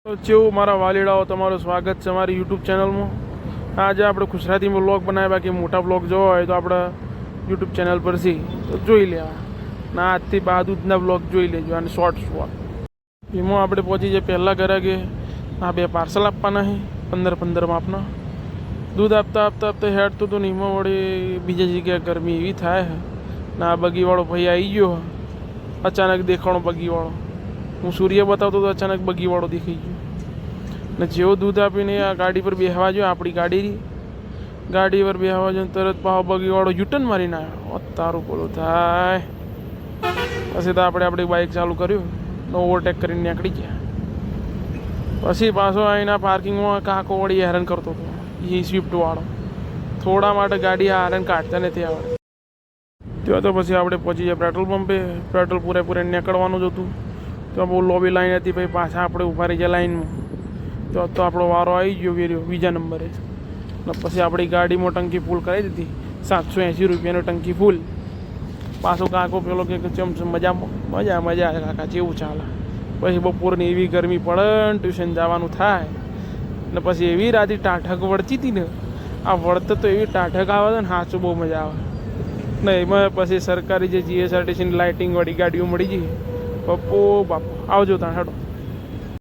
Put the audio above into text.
તો જેવું મારા વાલીડાઓ તમારું સ્વાગત છે મારી યુટ્યુબ ચેનલમાં. આજે આપણે ગુજરાતીમાં વ્લોગ બનાવ્યા, બાકી મોટા વ્લોગ જોવા હોય તો આપણે યુટ્યુબ ચેનલ પરથી તો જોઈ લેવા. ના આજથી બાદૂધના વ્લોગ જોઈ લેજો અને શોર્ટ્સ વ્લોગ. એમાં આપણે પહોંચી જઈએ પહેલાં ઘરે કે આ 2 પાર્સલ આપવાના છે 15 માપના. દૂધ આપતા આપતા આપતા હેડતું હતું ને એમાં વળી બીજી જગ્યાએ ગરમી એવી થાય છે ને આ બગીવાળો ભાઈ આવી ગયો. અચાનક દેખાણો બગીવાળો. હું સૂર્ય બતાવતો તો અચાનક બગીવાળો દેખાઈ ગયો ને જેવો દૂધ આપીને આ ગાડી પર બેસવા જો, આપણી ગાડી પર બેસવા જો તરત પાવ બગીવાળો યુટર્ન મારીને આવ્યો. તારું બોલો થાય. પછી તો આપણે આપણી બાઇક ચાલુ કર્યું ને ઓવરટેક કરીને નીકળી ગયા. પછી પાછો આવીને પાર્કિંગમાં કાકો વળી હેરાન કરતો હતો. એ સ્વિફ્ટવાળો થોડા માટે ગાડી હેરાન કાઢતા નથી આવડે. ત્યાં તો પછી આપણે પહોંચી ગયા પેટ્રોલ પંપે. પેટ્રોલ પૂરે નીકળવાનું જ હતું. તો બહુ લોબી લાઈન હતી ભાઈ. પાછા આપણે ઊભા રહી ગયા લાઈનમાં. તો આપણો વારો આવી ગયો વેર્યો બીજા નંબરે. ને પછી આપણી ગાડીમાં ટંકી ફૂલ કરાવી દીધી. 780 રૂપિયાની ટંકી ફૂલ. પાછો કાકો પેલો કે મજા કાકા જેવું ચાલે. પછી બપોરની એવી ગરમી પડે ને ટ્યુશન જવાનું થાય ને પછી એવી રાતે ટાઢક વળતી હતી ને. આ વળતે તો એવી ટાઢક આવે છે ને સાચું બહુ મજા આવે ને. એમાં પછી સરકારી જે GSRTCની લાઇટિંગવાળી ગાડીઓ મળી ગઈ. બાપો આવજો ત્યાં હેડો.